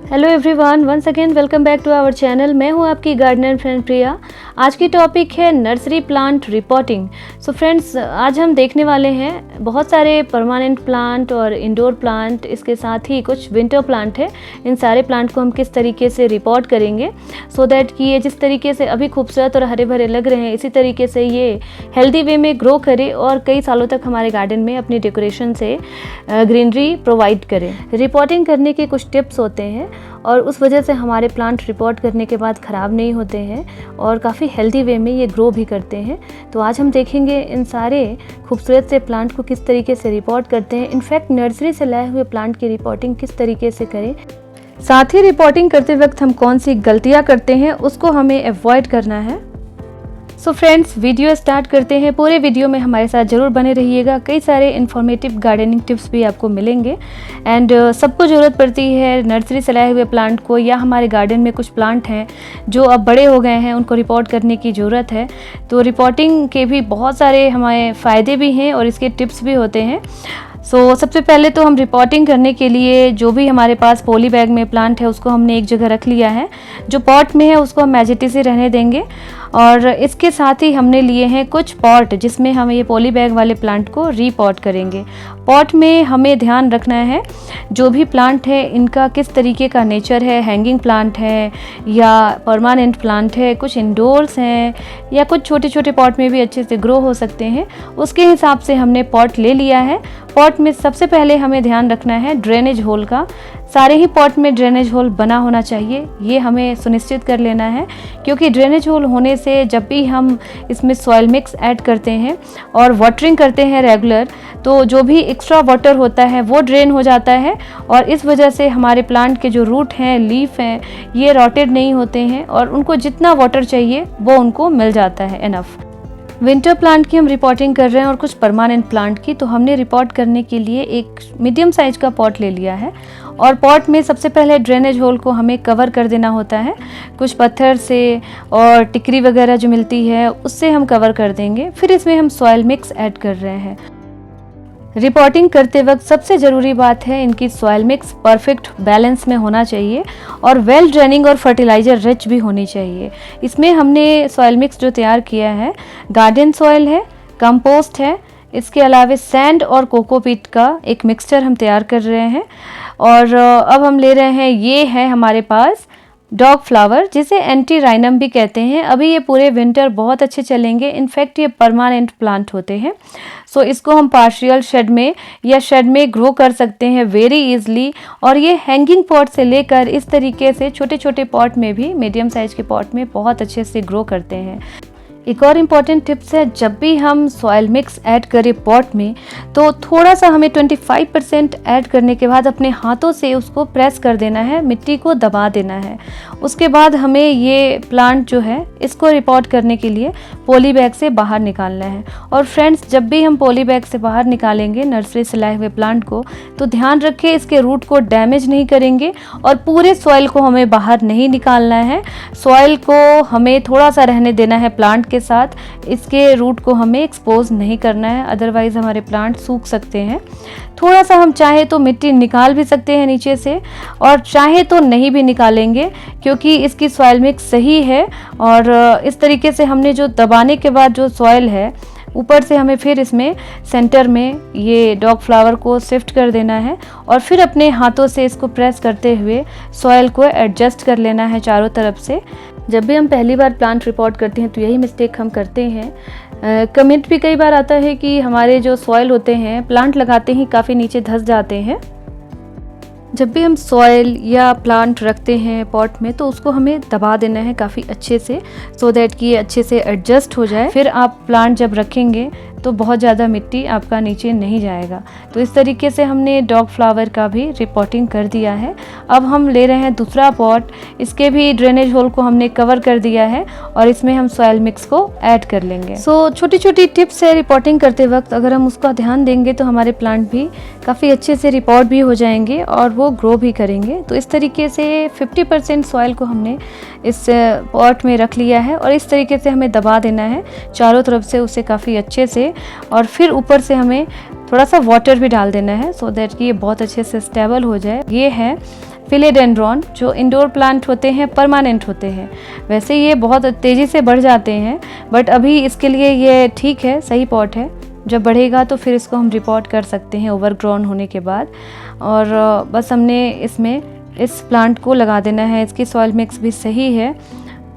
Hello everyone, once again welcome back to our channel. मैं हूं आपकी गार्डनर फ्रेंड प्रिया। आज की टॉपिक है nursery plant reporting. So friends, आज हम देखने वाले हैं बहुत सारे परमानेंट प्लांट और इंडोर प्लांट, इसके साथ ही कुछ विंटर प्लांट है। इन सारे प्लांट को हम किस तरीके से रिपोर्ट करेंगे सो दैट कि ये जिस तरीके से अभी खूबसूरत और हरे भरे लग रहे हैं, इसी तरीके से ये हेल्दी वे में ग्रो करे और कई सालों तक हमारे गार्डन में अपनी डेकोरेशन से ग्रीनरी प्रोवाइड करें। रिपोर्टिंग करने के कुछ टिप्स होते हैं और उस वजह से हमारे प्लांट रिपोर्ट करने के बाद ख़राब नहीं होते हैं और काफ़ी हेल्दी वे में ये ग्रो भी करते हैं। तो आज हम देखेंगे इन सारे खूबसूरत से प्लांट को किस तरीके से रिपोर्ट करते हैं। इनफैक्ट नर्सरी से लाए हुए प्लांट की रिपोर्टिंग किस तरीके से करें, साथ ही रिपोर्टिंग करते वक्त हम कौन सी गलतियाँ करते हैं उसको हमें अवॉइड करना है। सो फ्रेंड्स, वीडियो स्टार्ट करते हैं। पूरे वीडियो में हमारे साथ ज़रूर बने रहिएगा। कई सारे इन्फॉर्मेटिव गार्डनिंग टिप्स भी आपको मिलेंगे एंड सबको ज़रूरत पड़ती है नर्सरी से लाए हुए प्लांट को, या हमारे गार्डन में कुछ प्लांट हैं जो अब बड़े हो गए हैं, उनको रिपोर्ट करने की ज़रूरत है। तो रिपोर्टिंग के भी बहुत सारे हमारे फ़ायदे भी हैं और इसके टिप्स भी होते हैं। सबसे पहले तो हम रिपोर्टिंग करने के लिए जो भी हमारे पास पॉली बैग में प्लांट है उसको हमने एक जगह रख लिया है। जो पॉट में है उसको हम एज इट इज़ ही रहने देंगे और इसके साथ ही हमने लिए हैं कुछ पॉट जिसमें हम ये पॉली बैग वाले प्लांट को रीपॉट करेंगे। पॉट में हमें ध्यान रखना है जो भी प्लांट है इनका किस तरीके का नेचर है, हैंगिंग प्लांट है या परमानेंट प्लांट है, कुछ इंडोर्स हैं या कुछ छोटे छोटे पॉट में भी अच्छे से ग्रो हो सकते हैं। उसके हिसाब से हमने पॉट ले लिया है। पॉट में सबसे पहले हमें ध्यान रखना है ड्रेनेज होल का। सारे ही पॉट में ड्रेनेज होल बना होना चाहिए, ये हमें सुनिश्चित कर लेना है, क्योंकि ड्रेनेज होल होने से जब भी हम इसमें सॉइल मिक्स ऐड करते हैं और वाटरिंग करते हैं रेगुलर, तो जो भी एक्स्ट्रा वाटर होता है वो ड्रेन हो जाता है और इस वजह से हमारे प्लांट के जो रूट हैं, लीफ हैं, ये रॉटेड नहीं होते हैं और उनको जितना वाटर चाहिए वो उनको मिल जाता है इनफ। विंटर प्लांट की हम रिपोर्टिंग कर रहे हैं और कुछ परमानेंट प्लांट की। तो हमने रिपोर्ट करने के लिए एक मीडियम साइज का पॉट ले लिया है और पॉट में सबसे पहले ड्रेनेज होल को हमें कवर कर देना होता है। कुछ पत्थर से और टिकरी वगैरह जो मिलती है उससे हम कवर कर देंगे। फिर इसमें हम सॉइल मिक्स ऐड कर रहे हैं। रिपोर्टिंग करते वक्त सबसे ज़रूरी बात है इनकी सॉइल मिक्स परफेक्ट बैलेंस में होना चाहिए और वेल ड्रेनिंग और फर्टिलाइज़र रिच भी होनी चाहिए। इसमें हमने सॉइल मिक्स जो तैयार किया है, गार्डन सॉइल है, कंपोस्ट है, इसके अलावा सैंड और कोकोपीट का एक मिक्सचर हम तैयार कर रहे हैं। और अब हम ले रहे हैं, ये है हमारे पास डॉग फ्लावर, जिसे एंटी राइनम भी कहते हैं। अभी ये पूरे विंटर बहुत अच्छे चलेंगे। इनफैक्ट ये परमानेंट प्लांट होते हैं। इसको हम पार्शियल शेड में या शेड में ग्रो कर सकते हैं वेरी इजली। और ये हैंगिंग पॉट से लेकर इस तरीके से छोटे छोटे पॉट में भी, मीडियम साइज के पॉट में बहुत अच्छे से ग्रो करते हैं। एक और इम्पॉर्टेंट टिप्स है, जब भी हम सॉइल मिक्स ऐड करें पॉट में तो थोड़ा सा हमें 25% ऐड करने के बाद अपने हाथों से उसको प्रेस कर देना है, मिट्टी को दबा देना है। उसके बाद हमें ये प्लांट जो है इसको रिपोर्ट करने के लिए पॉली बैग से बाहर निकालना है। और फ्रेंड्स, जब भी हम पॉली बैग से बाहर निकालेंगे नर्सरी से लाए हुए प्लांट को, तो ध्यान रखें इसके रूट को डैमेज नहीं करेंगे और पूरे सॉइल को हमें बाहर नहीं निकालना है। सॉइल को हमें थोड़ा सा रहने देना है प्लांट के साथ, इसके रूट को हमें एक्सपोज नहीं करना है, अदरवाइज हमारे प्लांट सूख सकते हैं। थोड़ा सा हम चाहे तो मिट्टी निकाल भी सकते हैं नीचे से और चाहे तो नहीं भी निकालेंगे, क्योंकि इसकी सॉइल मिक्स सही है। और इस तरीके से हमने जो दबाने के बाद जो सॉइल है, ऊपर से हमें फिर इसमें सेंटर में ये डॉग फ्लावर को शिफ्ट कर देना है और फिर अपने हाथों से इसको प्रेस करते हुए सॉइल को एडजस्ट कर लेना है चारों तरफ से। जब भी हम पहली बार प्लांट रिपोर्ट करते हैं तो यही मिस्टेक हम करते हैं। कमेंट भी कई बार आता है कि हमारे जो सॉइल होते हैं प्लांट लगाते ही काफ़ी नीचे धंस जाते हैं। जब भी हम सॉइल या प्लांट रखते हैं पॉट में तो उसको हमें दबा देना है काफ़ी अच्छे से, सो दैट कि ये अच्छे से एडजस्ट हो जाए। फिर आप प्लांट जब रखेंगे तो बहुत ज़्यादा मिट्टी आपका नीचे नहीं जाएगा। तो इस तरीके से हमने डॉग फ्लावर का भी रिपोर्टिंग कर दिया है। अब हम ले रहे हैं दूसरा पॉट, इसके भी ड्रेनेज होल को हमने कवर कर दिया है और इसमें हम सॉइल मिक्स को ऐड कर लेंगे। छोटी छोटी टिप्स है रिपोर्टिंग करते वक्त, अगर हम उसका ध्यान देंगे तो हमारे प्लांट भी काफ़ी अच्छे से रिपोर्ट भी हो जाएंगे और वो ग्रो भी करेंगे। तो इस तरीके से 50% सॉइल को हमने इस पॉट में रख लिया है और इस तरीके से हमें दबा देना है चारों तरफ से उसे काफ़ी अच्छे से, और फिर ऊपर से हमें थोड़ा सा वाटर भी डाल देना है सो दैट कि ये बहुत अच्छे से स्टेबल हो जाए। ये है फिलेडेंड्रॉन, जो इंडोर प्लांट होते हैं परमानेंट होते हैं। वैसे ये बहुत तेज़ी से बढ़ जाते हैं, बट अभी इसके लिए ये ठीक है, सही पॉट है। जब बढ़ेगा तो फिर इसको हम रिपोर्ट कर सकते हैं ओवरग्रोन होने के बाद। और बस हमने इसमें इस प्लांट को लगा देना है। इसकी सॉइल मिक्स भी सही है,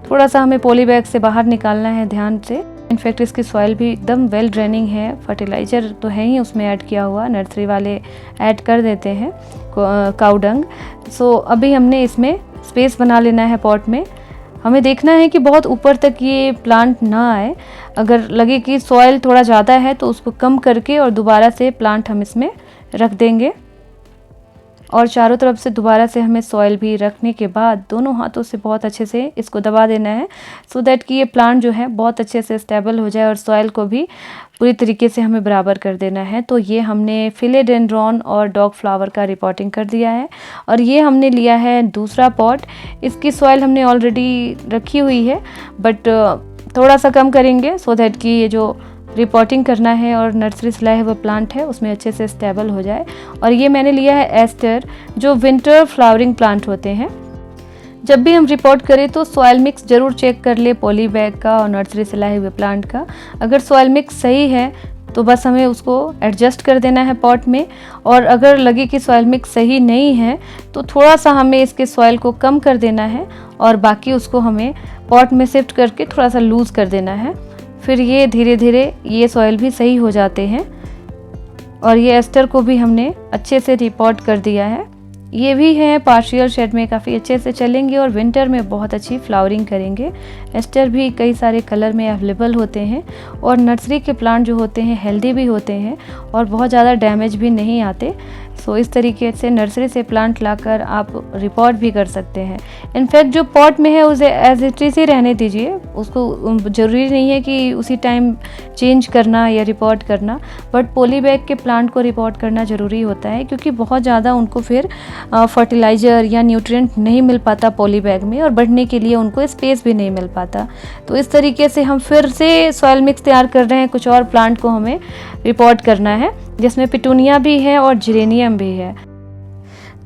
थोड़ा सा हमें पॉली बैग से बाहर निकालना है ध्यान से। इनफैक्ट इसकी सॉइल भी एकदम वेल ड्रेनिंग है, फर्टिलाइज़र तो है ही उसमें ऐड किया हुआ, नर्सरी वाले ऐड कर देते हैं काऊ डंग। सो अभी हमने इसमें स्पेस बना लेना है पॉट में। हमें देखना है कि बहुत ऊपर तक ये प्लांट ना आए। अगर लगे कि सॉइल थोड़ा ज़्यादा है तो उसको कम करके और दोबारा से प्लांट हम इसमें रख देंगे। और चारों तरफ से दोबारा से हमें सॉइल भी रखने के बाद दोनों हाथों से बहुत अच्छे से इसको दबा देना है, सो दैट कि ये प्लांट जो है बहुत अच्छे से स्टेबल हो जाए और सॉइल को भी पूरी तरीके से हमें बराबर कर देना है। तो ये हमने फिलेडेंड्रॉन और डॉग फ्लावर का रिपोर्टिंग कर दिया है। और ये हमने लिया है दूसरा पॉट। इसकी सॉइल हमने ऑलरेडी रखी हुई है, बट थोड़ा सा कम करेंगे सो दैट कि ये जो रिपोर्टिंग करना है और नर्सरी से लाए हुए प्लांट है उसमें अच्छे से स्टेबल हो जाए। और ये मैंने लिया है एस्टर, जो विंटर फ्लावरिंग प्लांट होते हैं। जब भी हम रिपोर्ट करें तो सॉइल मिक्स ज़रूर चेक कर ले पॉली बैग का और नर्सरी से लाए हुए प्लांट का। अगर सॉइल मिक्स सही है तो बस हमें उसको एडजस्ट कर देना है पॉट में। और अगर लगे कि सॉइल मिक्स सही नहीं है तो थोड़ा सा हमें इसके सॉइल को कम कर देना है और बाकी उसको हमें पॉट में शिफ्ट करके थोड़ा सा लूज़ कर देना है। फिर ये धीरे धीरे ये सॉइल भी सही हो जाते हैं। और ये एस्टर को भी हमने अच्छे से रिपोर्ट कर दिया है। ये भी है पार्शियल शेड में काफ़ी अच्छे से चलेंगे और विंटर में बहुत अच्छी फ्लावरिंग करेंगे। एस्टर भी कई सारे कलर में अवेलेबल होते हैं और नर्सरी के प्लांट जो होते हैं हेल्दी भी होते हैं और बहुत ज़्यादा डैमेज भी नहीं आते। सो इस तरीके से नर्सरी से प्लांट लाकर आप रिपोर्ट भी कर सकते हैं। इनफैक्ट जो पॉट में है उसे एज इट इज़ ही रहने दीजिए, उसको ज़रूरी नहीं है कि उसी टाइम चेंज करना या रिपोर्ट करना। बट पॉली बैग के प्लांट को रिपोर्ट करना ज़रूरी होता है, क्योंकि बहुत ज़्यादा उनको फिर फर्टिलाइज़र या न्यूट्रिएंट नहीं मिल पाता पॉली बैग में और बढ़ने के लिए उनको स्पेस भी नहीं मिल पाता। तो इस तरीके से हम फिर से सॉइल मिक्स तैयार कर रहे हैं। कुछ और प्लांट को हमें रिपोर्ट करना है, जिसमें पिटूनिया भी है और जिरेनियम भी है।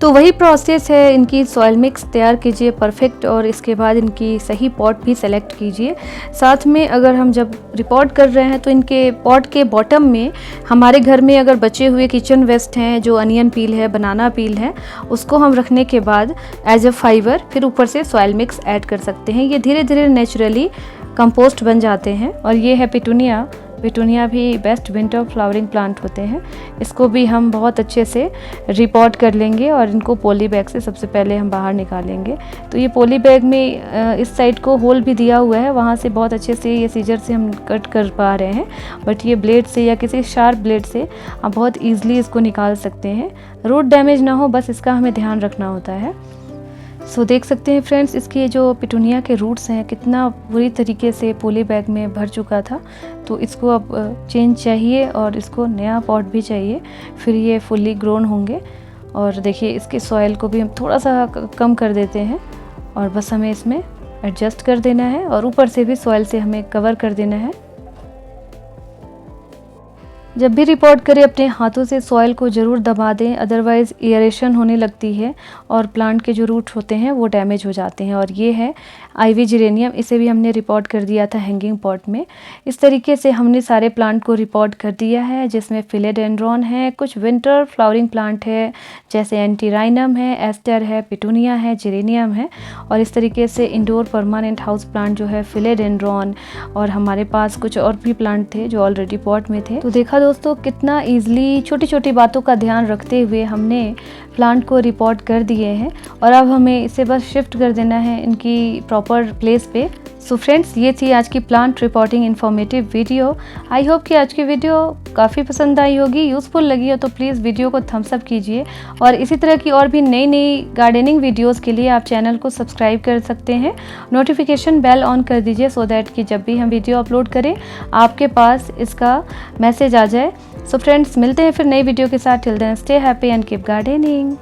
तो वही प्रोसेस है, इनकी सॉइल मिक्स तैयार कीजिए परफेक्ट और इसके बाद इनकी सही पॉट भी सेलेक्ट कीजिए। साथ में अगर हम जब रिपोर्ट कर रहे हैं तो इनके पॉट के बॉटम में हमारे घर में अगर बचे हुए किचन वेस्ट हैं, जो अनियन पील है, बनाना पील है, उसको हम रखने के बाद एज अ फाइबर फिर ऊपर से सॉइल मिक्स ऐड कर सकते हैं। ये धीरे धीरे नेचुरली कंपोस्ट बन जाते हैं। और ये है पिटूनिया। पिटूनिया भी बेस्ट विंटर फ्लावरिंग प्लांट होते हैं। इसको भी हम बहुत अच्छे से रिपोर्ट कर लेंगे और इनको पॉली बैग से सबसे पहले हम बाहर निकालेंगे। तो ये पॉली बैग में इस साइड को होल भी दिया हुआ है, वहाँ से बहुत अच्छे से ये सीजर से हम कट कर पा रहे हैं। बट ये ब्लेड से या किसी शार्प ब्लेड से आप बहुत ईजिली इसको निकाल सकते हैं। रूट डैमेज ना हो, बस इसका हमें ध्यान रखना होता है। सो देख सकते हैं फ्रेंड्स, इसके जो पिटूनिया के रूट्स हैं कितना बुरी तरीके से पॉली बैग में भर चुका था। तो इसको अब चेंज चाहिए और इसको नया पॉट भी चाहिए, फिर ये फुल्ली ग्रोन होंगे। और देखिए इसके सॉइल को भी हम थोड़ा सा कम कर देते हैं और बस हमें इसमें एडजस्ट कर देना है और ऊपर से भी सॉइल से हमें कवर कर देना है। जब भी रिपोर्ट करें अपने हाथों से सॉइल को ज़रूर दबा दें, अदरवाइज़ एयरेशन होने लगती है और प्लांट के जो रूट होते हैं वो डैमेज हो जाते हैं। और ये है आईवी जिरेनियम, इसे भी हमने रिपोर्ट कर दिया था हैंगिंग पॉट में। इस तरीके से हमने सारे प्लांट को रिपोर्ट कर दिया है, जिसमें फिलेडेंड्रॉन है, कुछ विंटर फ्लावरिंग प्लांट है जैसे एंटीराइनम है, एस्टर है, पिटूनिया है, जिरेनियम है। और इस तरीके से इंडोर परमानेंट हाउस प्लांट जो है फिलेडेंड्रॉन, और हमारे पास कुछ और भी प्लांट थे जो ऑलरेडी पॉट में थे। तो देखा दोस्तों कितना ईजिली छोटी छोटी बातों का ध्यान रखते हुए हमने प्लांट को रिपोर्ट कर दिए हैं। और अब हमें इसे बस शिफ्ट कर देना है इनकी प्रॉपर प्लेस पे। सो फ्रेंड्स, ये थी आज की plant reporting informative video. I hope कि आज की वीडियो काफ़ी पसंद आई होगी, यूज़फुल लगी हो तो प्लीज़ वीडियो को थम्स अप कीजिए। और इसी तरह की और भी नई नई गार्डनिंग वीडियोस के लिए आप चैनल को सब्सक्राइब कर सकते हैं, नोटिफिकेशन बेल ऑन कर दीजिए सो दैट कि जब भी हम वीडियो अपलोड करें आपके पास इसका मैसेज आ जाए। सो फ्रेंड्स, मिलते हैं फिर नई वीडियो के साथ। Till then stay happy and keep gardening.